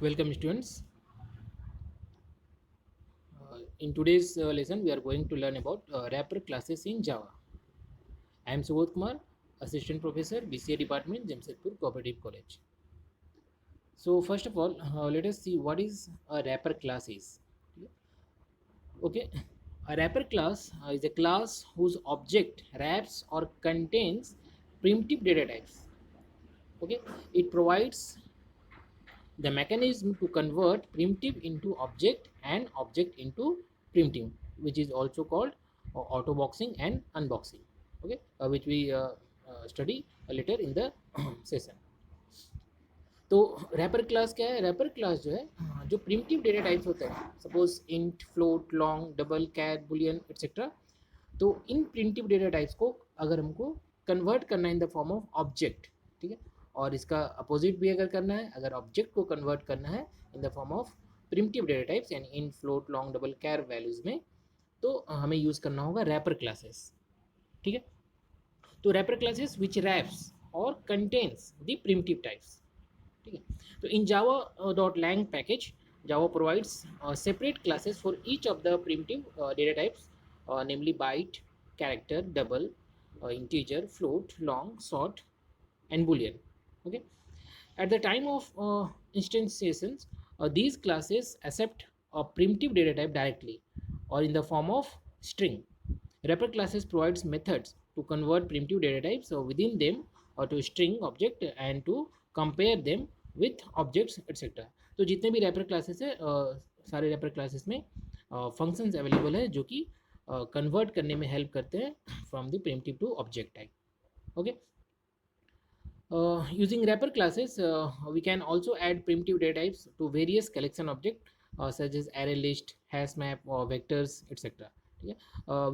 Welcome students. In today's lesson we are going to learn about wrapper classes in Java. I am Subodh Kumar, Assistant Professor, BCA Department, Jamshedpur Cooperative College. So first of all, let us see what is a wrapper class is. Okay, a wrapper class is a class whose object wraps or contains primitive data types. Okay, it provides the mechanism to convert primitive into object and object into primitive, which is also called auto boxing and unboxing. Okay, which we study later in the session. तो wrapper class क्या है? Wrapper class जो है जो primitive data types होते हैं, suppose int, float, long, double, char, boolean etcetera, तो इन प्रिमिटिव डेटा टाइप्स को अगर हमको कन्वर्ट करना है इन द फॉर्म ऑफ ऑब्जेक्ट, ठीक है, और इसका अपोजिट भी अगर करना है, अगर ऑब्जेक्ट को कन्वर्ट करना है इन the form of primitive data types यानी इन, फ्लोट, लॉन्ग, डबल, कैर वैल्यूज में, तो हमें यूज़ करना होगा रैपर क्लासेस। ठीक है, तो रैपर क्लासेस विच रैप्स और कंटेन्स द प्रिमिटिव टाइप्स। ठीक है, तो in Java dot lang package, Java provides separate classes for each of the primitive data types, namely byte, character, double, integer, float, long, short, and boolean. Okay, at the time of instantiations, these classes accept a primitive data type directly or in the form of string. Wrapper classes provides methods to convert primitive data types within them or to string object and to compare them with objects etc. तो जितने भी wrapper classes है सारे wrapper classes में functions available है जो कि convert करने में हेल्प करते हैं from the primitive to object type. Okay, using wrapper classes, we can also add primitive data types to various collection objects such as array list, hash map, or vectors, etc. ठीक है,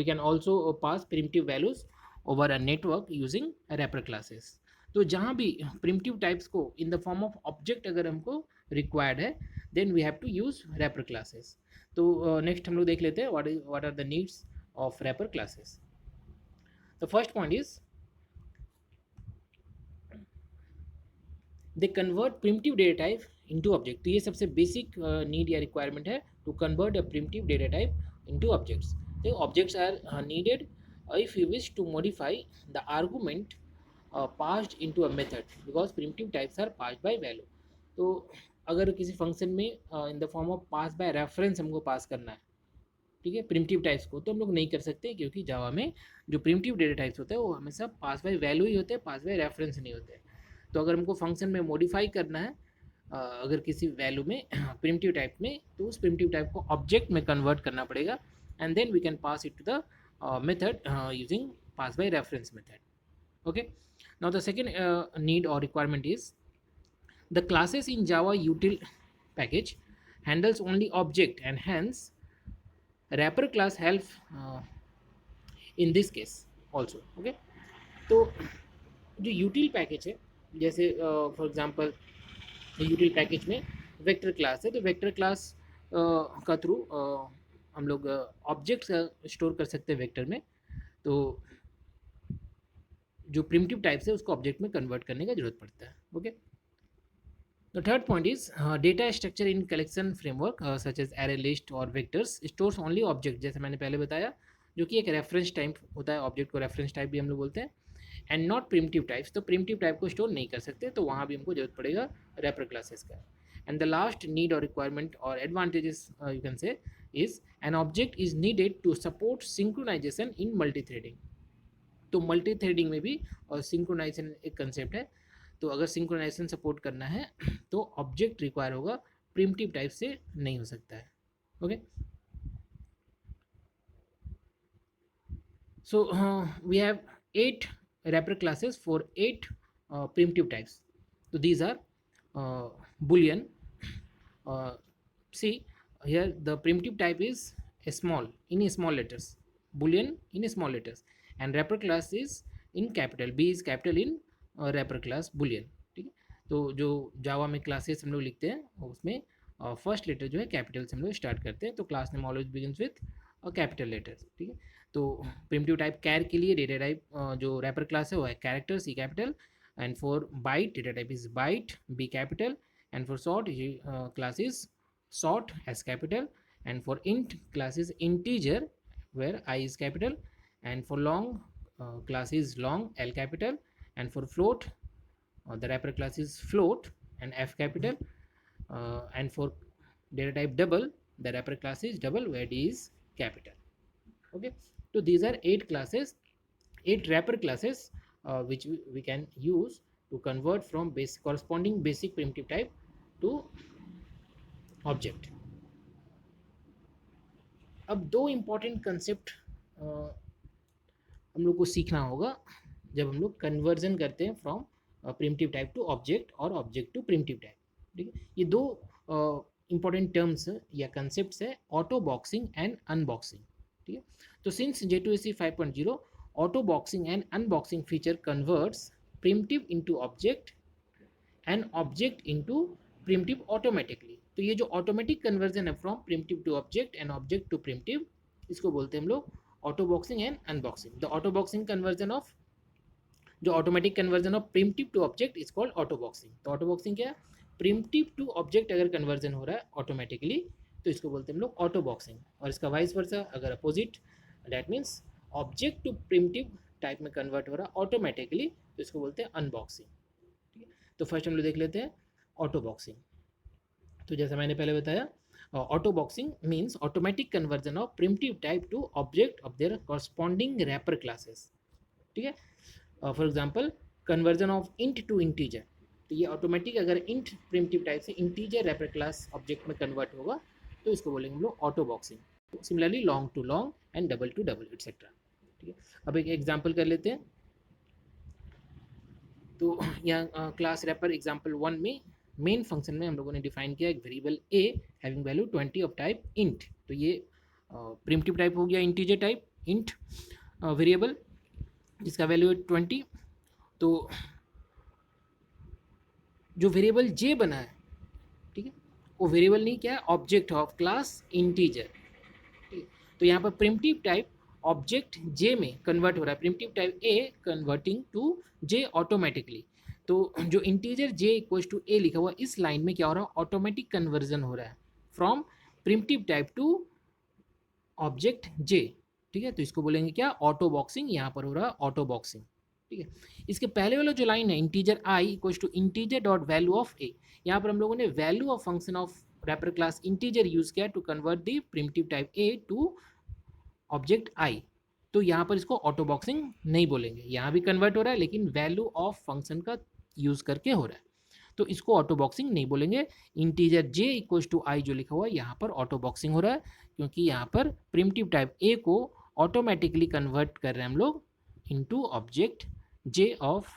we can also pass primitive values over a network using wrapper classes. तो जहाँ भी primitive types को in the form of object अगर हमको required है, then we have to use wrapper classes. तो next हम लोग देख लेते हैं what are the needs of wrapper classes. The first point is they convert primitive data type into object. तो ये सबसे बेसिक नीड या रिक्वायरमेंट है to convert a primitive data type into objects. तो objects are needed if you wish to modify the argument passed into a method because primitive types are passed by value. तो अगर किसी function में in the form of pass by reference हमको pass करना है, ठीक है, प्रिमिटिव टाइप्स को, तो हम लोग नहीं कर सकते क्योंकि जावा में जो प्रिमिटिव डेटा टाइप्स होते हैं वो हमेशा पास बाय वैल्यू ही होते हैं, पास बाय रेफरेंस नहीं होते। तो अगर हमको फंक्शन में मॉडिफाई करना है अगर किसी वैल्यू में प्रिमिटिव टाइप में, तो उस प्रिमिटिव टाइप को ऑब्जेक्ट में कन्वर्ट करना पड़ेगा and then we can pass it to the method using pass by reference method. Okay, now the second need और requirement is the classes in Java util package handles only object and hence wrapper class help in this case also. Okay, तो जो यूटिल package है, जैसे for example यूटिल package में vector class है, तो vector class का through हम लोग ऑब्जेक्ट्स स्टोर कर सकते हैं वेक्टर में। तो जो प्रिमिटिव टाइप्स है उसको ऑब्जेक्ट में कन्वर्ट करने का जरूरत पड़ता है। Okay, The third point is data structure in collection framework such as array list और vectors stores only object, जैसे मैंने पहले बताया, जो कि एक रेफरेंस टाइप होता है, ऑब्जेक्ट को रेफरेंस टाइप भी हम लोग बोलते हैं, एंड नॉट प्रिमिटिव टाइप्स। तो प्रिमिटिव टाइप को स्टोर नहीं कर सकते, तो वहाँ भी हमको जरूरत पड़ेगा रैपर क्लासेस का। एंड द लास्ट नीड और रिक्वायरमेंट और advantages you can say is an object is needed to support synchronization in multi threading. तो मल्टी थ्रेडिंग में भी और सिंक्रोनाइजेशन एक कंसेप्ट है, तो अगर सिंक्रोनाइजेशन सपोर्ट करना है तो ऑब्जेक्ट रिक्वायर होगा, प्रिमिटिव टाइप से नहीं हो सकता है। Okay, so we have 8 wrapper classes for 8 primitive types. So these are boolean, see here the primitive type is a small in a small letters, boolean in a small letters, and wrapper class is in capital, b is capital in wrapper class Boolean. ठीक है, तो जो जावा में classes हम लोग लिखते हैं उसमें फर्स्ट लेटर जो है कैपिटल से हम लोग स्टार्ट करते हैं, तो class name always begins with capital letter. ठीक है, तो प्रिमिटिव टाइप कैर के लिए डेटा टाइप जो रैपर क्लास है वो है character, C capital, and for byte data type is byte, B capital, and for sort class is sort as capital, and for int class is integer where I is capital, and for long class is long L capital, and for float the wrapper class is float and F capital, and for data type double the wrapper class is double where D is capital. Okay, so these are 8 wrapper classes which we can use to convert from corresponding basic primitive type to object. अब दो important concept हम लोग को सीखना होगा जब हम लोग कन्वर्जन करते हैं from primitive type to object और ऑब्जेक्ट टू प्रिमिटिव टाइप. ठीक है, ये दो इम्पॉर्टेंट टर्म्स या कंसेप्ट्स है ऑटो बॉक्सिंग एंड अनबॉक्सिंग. ठीक है, तो since J2SE 5.0 auto boxing and unboxing feature converts primitive into object and object into primitive automatically. तो ये जो ऑटोमेटिक कन्वर्जन है from primitive to object and object to primitive, इसको बोलते हैं हम लोग auto boxing and unboxing. The auto boxing conversion of जो automatic conversion of primitive to object is called auto boxing. तो ऑटो बॉक्सिंग क्या है, प्रिमिटिव टू ऑब्जेक्ट अगर कन्वर्जन हो रहा है ऑटोमेटिकली तो इसको बोलते हैं हम लोग ऑटो बॉक्सिंग, और इसका वाइस वर्सा अगर opposite that means object to primitive type में कन्वर्ट हो रहा है ऑटोमेटिकली तो इसको बोलते हैं अनबॉक्सिंग. ठीक है, तो फर्स्ट हम लोग देख लेते हैं ऑटो बॉक्सिंग. तो जैसा मैंने पहले बताया auto boxing means automatic conversion of primitive type to object of their corresponding wrapper classes. ठीक है, for example conversion of int to integer. तो ये ऑटोमेटिक अगर इंट प्रिमिटिव टाइप से इंटीजर रैपर क्लास ऑब्जेक्ट में कन्वर्ट होगा तो इसको बोलेंगे हम लोग auto boxing. Similarly long to long and double to double etcetera. ठीक है, अब एक एग्जाम्पल कर लेते हैं. तो यहाँ क्लास रैपर एग्जाम्पल 1 में मेन फंक्शन में हम लोगों ने डिफाइन किया एक variable a having value 20 of type int. तो ये प्रिमिटिव टाइप हो गया इंटीजर टाइप इंट वेरिएबल जिसका वैल्यू है 20. तो जो वेरिएबल j बना है, ठीक है, वो वेरिएबल नहीं क्या है, ऑब्जेक्ट ऑफ क्लास इंटीजर. ठीक है, तो यहाँ पर प्रिमिटिव टाइप ऑब्जेक्ट j में कन्वर्ट हो रहा है, primitive type a converting to j automatically. तो जो integer j equals to a लिखा हुआ इस लाइन में क्या हो रहा है, ऑटोमेटिक कन्वर्जन हो रहा है from primitive type to object j. ठीक है, तो इसको बोलेंगे क्या, ऑटो बॉक्सिंग. यहाँ पर हो रहा है ऑटो बॉक्सिंग. ठीक है, इसके पहले वाला जो लाइन है integer i equals to integer dot value of a, यहाँ पर हम लोगों ने value of function of wrapper class integer use किया to convert the primitive type a to object i. तो यहाँ पर इसको ऑटो बॉक्सिंग नहीं बोलेंगे, यहाँ भी कन्वर्ट हो रहा है लेकिन वैल्यू ऑफ फंक्शन का यूज़ करके हो रहा है तो इसको ऑटो बॉक्सिंग नहीं बोलेंगे. Integer j equals to i जो लिखा हुआ है यहाँ पर ऑटो बॉक्सिंग हो रहा है क्योंकि यहाँ पर प्रिमिटिव टाइप a को ऑटोमेटिकली कन्वर्ट कर रहे हैं हम लोग into object j of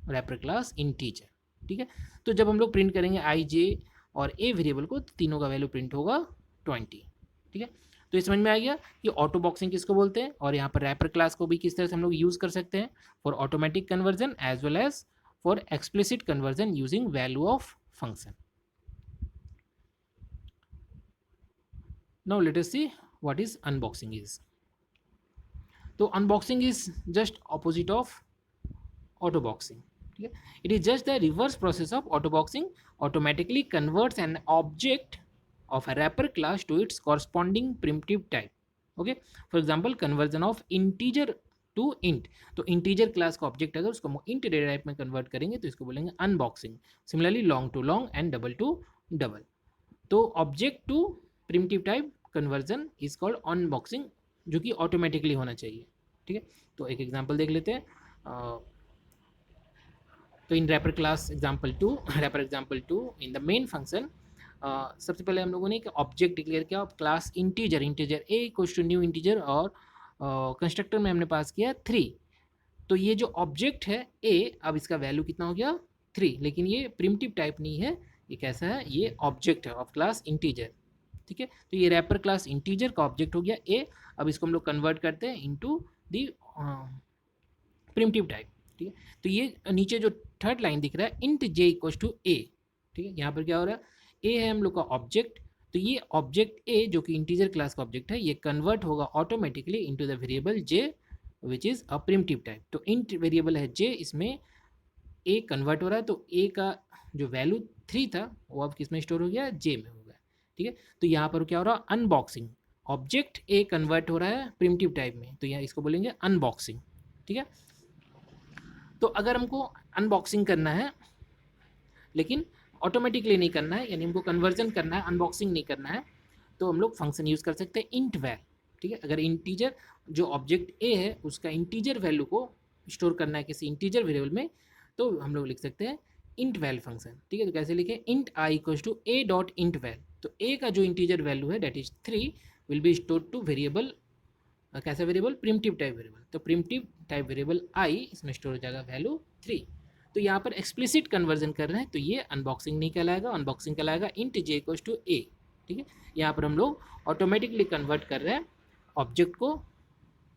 wrapper class integer. ठीक है, तो जब हम लोग प्रिंट करेंगे i j और a वेरिएबल को तो तीनों का वैल्यू प्रिंट होगा 20. ठीक है, तो ये समझ में आ गया कि ऑटो बॉक्सिंग किसको बोलते हैं और यहाँ पर रैपर क्लास को भी किस तरह से हम लोग यूज़ कर सकते हैं for automatic conversion as well as for explicit conversion using value of function. Now let us see what is unboxing is. तो unboxing is just opposite of auto boxing. ठीक है, it is just the reverse process of auto boxing. Automatically converts an object of a wrapper class to its corresponding primitive type. Okay, for example conversion of integer to int. तो integer class का object अगर उसको int data type में convert करेंगे तो इसको बोलेंगे unboxing. Similarly long to long and double to double. तो object to primitive type conversion is called unboxing जो कि automatically होना चाहिए. ठीक है, तो एक example देख लेते हैं. तो in wrapper class example 2 wrapper example 2 in the main function सबसे पहले हम लोगों ने एक ऑब्जेक्ट डिक्लेयर किया class integer a equals to new integer और कंस्ट्रक्टर में हमने पास किया 3. तो ये जो ऑब्जेक्ट है a अब इसका वैल्यू कितना हो गया 3, लेकिन ये प्रिमिटिव टाइप नहीं है, ये कैसा है, ये ऑब्जेक्ट है ऑफ क्लास इंटीजर. ठीक है, तो ये रैपर क्लास इंटीजर का ऑब्जेक्ट हो गया a. अब इसको हम लोग कन्वर्ट करते हैं इनटू द प्रिमिटिव टाइप. ठीक है, तो ये नीचे जो थर्ड लाइन दिख रहा है int j equals to a. ठीक है, यहाँ पर क्या हो रहा है, a है हम लोग का ऑब्जेक्ट. तो ये ऑब्जेक्ट a जो कि इंटीजर क्लास का ऑब्जेक्ट है ये कन्वर्ट होगा automatically into the variable j which is a primitive type. तो इंट वेरिएबल है j, इसमें ए कन्वर्ट हो रहा है तो ए का जो वैल्यू 3 था वो अब किस में स्टोर हो गया, जे में हो गया। ठीक है, तो यहाँ पर क्या हो रहा है, अनबॉक्सिंग। ऑब्जेक्ट ए कन्वर्ट हो रहा है प्रिमिटिव टाइप में, तो यहाँ इसको बोलेंगे अनबॉक्सिंग। ठीक है, तो अगर हमको अनबॉक्सिंग करना है लेकिन ऑटोमेटिकली नहीं करना है, यानी हमको कन्वर्जन करना है, अनबॉक्सिंग नहीं करना है, तो हम लोग फंक्शन यूज़ कर सकते हैं इंट वैल। ठीक है, अगर इंटीजर जो ऑब्जेक्ट ए है उसका इंटीजर वैल्यू को स्टोर करना है किसी इंटीजर वेरिएबल में, तो हम लोग लिख सकते हैं इंट वैल फंक्शन। ठीक है, तो कैसे लिखें, int I equals to A dot int val. तो ए का जो इंटीजर वैल्यू है that is 3 will be store to variable, कैसा वेरिएबल, प्रिमिटिव टाइप वेरिएबल। तो प्रिमिटिव टाइप वेरिएबल आई इसमें स्टोर हो जाएगा वैल्यू 3। तो यहाँ पर एक्सप्लिसिट कन्वर्जन कर रहे हैं तो ये अनबॉक्सिंग नहीं कहलाएगा, अनबॉक्सिंग कहलाएगा इंट जे इक्वल्स टू ए। ठीक है, यहाँ पर हम लोग ऑटोमेटिकली कन्वर्ट कर रहे हैं ऑब्जेक्ट को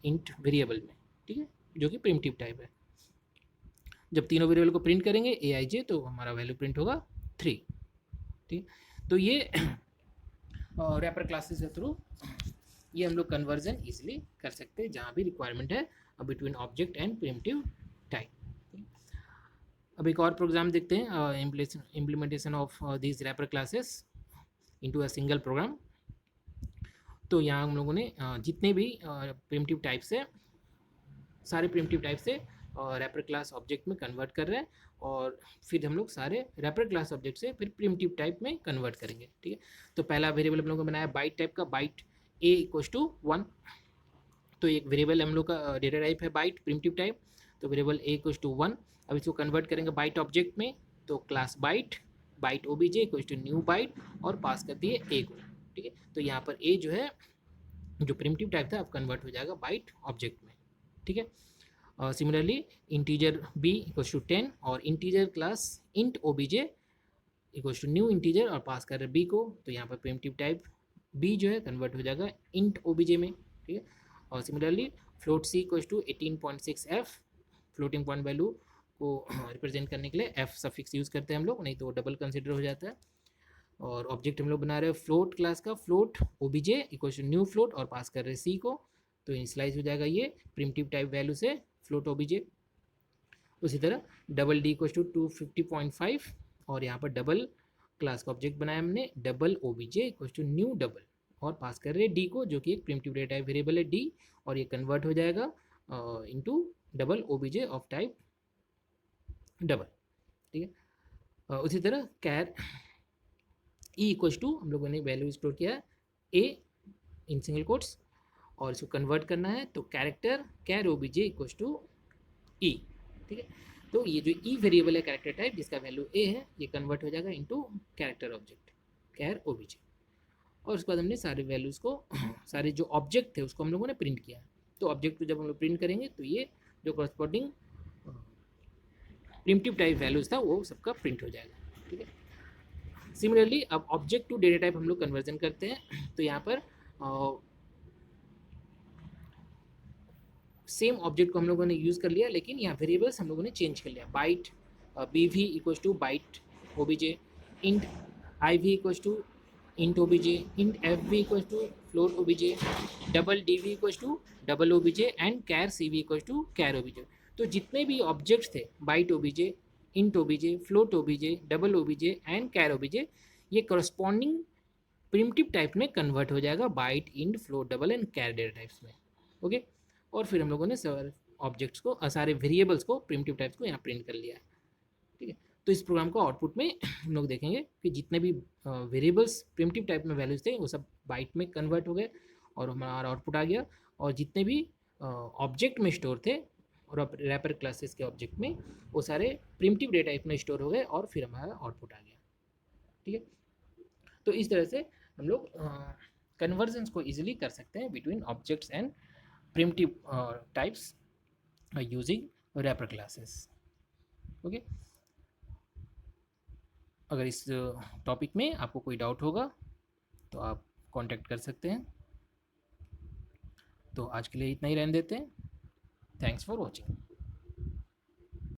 इंट वेरिएबल में। ठीक है, जो कि प्रिमिटिव टाइप है। जब तीनों वेरिएबल को प्रिंट करेंगे ए आई जे, तो हमारा वैल्यू प्रिंट होगा 3। ठीक, तो ये रैपर क्लासेस के थ्रू ये हम लोग कन्वर्जन इजीली कर सकते हैं जहाँ भी रिक्वायरमेंट है between object and primitive type. अब एक और प्रोग्राम देखते हैं, implementation of this wrapper classes into a single program. तो यहाँ हम लोगों ने जितने भी प्रिमिटिव टाइप से, सारे प्रिमिटिव टाइप से रैपर क्लास ऑब्जेक्ट में कन्वर्ट कर रहे हैं, और फिर हम लोग सारे रैपर क्लास ऑब्जेक्ट से फिर प्रिमिटिव टाइप में कन्वर्ट करेंगे। ठीक है, तो पहला वेरिएबल हम लोग को बनाया बाइट टाइप का, बाइट ए इक्वल्स टू 1। तो एक वेरिएबल हम लोग का डेटा टाइप है बाइट प्रिमिटिव टाइप, तो वेरिएबल ए इक्वल्स टू 1। अब इसको कन्वर्ट करेंगे बाइट ऑब्जेक्ट में, तो class byte, byte OBJ equals to new byte, और पास कर दिए ए को। ठीक है, तो यहाँ पर ए जो है जो प्रिमिटिव टाइप था अब कन्वर्ट हो जाएगा बाइट ऑब्जेक्ट में। ठीक है, similarly integer B equals to 10, और integer class int OBJ equals to new integer, और पास कर रहे बी को, तो यहाँ पर प्रिमिटिव टाइप बी जो है कन्वर्ट हो जाएगा इंट ओबीजे में। ठीक है, और similarly float C equals to 18.6 F, floating point value को रिप्रेजेंट करने के लिए एफ सफिक्स यूज़ करते हैं हम लोग, नहीं तो डबल कंसिडर हो जाता है। और ऑब्जेक्ट हम लोग बना रहे हैं फ्लोट क्लास का, float OBJ equals to new float, और पास कर रहे हैं सी को, तो इनिशियलाइज हो जाएगा ये प्रिमिटिव टाइप वैल्यू से फ्लोट ओबीजे। उसी तरह डबल डी इक्वल्स टू 250.5, और यहाँ पर डबल क्लास का ऑब्जेक्ट बनाया हमने, double OBJ equals to new double, और पास कर रहे हैं डी को, जो कि एक प्रिमिटिव डेटा टाइप वेरिएबल है डी, और ये कन्वर्ट हो जाएगा into double OBJ of type double. ठीक है, उसी तरह कैर ई इक्वल्स टू, हम लोगों ने वैल्यू स्टोर किया है ए इन सिंगल कोट्स, और इसको कन्वर्ट करना है तो character char OBJ equals to E. ठीक है, तो ये जो ई वेरिएबल है कैरेक्टर टाइप जिसका वैल्यू ए है, ये कन्वर्ट हो जाएगा into character object char OBJ, और उसके बाद हमने सारे वैल्यूज़ को सारे जो ऑब्जेक्ट थे उसको हम लोगों ने प्रिंट किया। तो ऑब्जेक्ट को जब हम लोग प्रिंट करेंगे तो ये जो करस्पॉन्डिंग प्रिमिटिव टाइप वैल्यूज़ था वो सबका प्रिंट हो जाएगा। ठीक है, सिमिलरली अब ऑब्जेक्ट टू डेटा टाइप हम लोग कन्वर्जन करते हैं, तो यहाँ पर सेम ऑब्जेक्ट को हम लोगों ने यूज़ कर लिया, लेकिन यहाँ वेरिएबल्स हम लोगों ने चेंज कर लिया। Byte B V equals to byte OBJ, int I V equals to int OBJ, int F V equals to float OBJ, double D V equals to double OBJ, and char C V equals to char OBJ. तो जितने भी objects थे byte OBJ, int OBJ, float OBJ, double OBJ and char OBJ, ये corresponding primitive type में convert हो जाएगा byte, int, float, double and char data types में। Okay, और फिर हम लोगों ने सारे ऑब्जेक्ट्स को, सारे वेरिएबल्स को, प्रिमिटिव टाइप्स को यहाँ प्रिंट कर लिया है। ठीक है, तो इस प्रोग्राम को आउटपुट में हम लोग देखेंगे कि जितने भी वेरिएबल्स प्रिमिटिव टाइप में वैल्यूज थे वो सब बाइट में कन्वर्ट हो गए और हमारा आउटपुट आ गया, और जितने भी ऑब्जेक्ट में स्टोर थे और रैपर क्लासेस के ऑब्जेक्ट में वो सारे प्रिमिटिव डेटा टाइप में स्टोर हो गए और फिर हमारा आउटपुट आ गया। ठीक है, तो इस तरह से हम लोग कन्वर्जन्स को ईजिली कर सकते हैं between objects and primitive types using wrapper classes. Okay, अगर इस टॉपिक में आपको कोई डाउट होगा तो आप कांटेक्ट कर सकते हैं। तो आज के लिए इतना ही रहने देते हैं। Thanks for watching.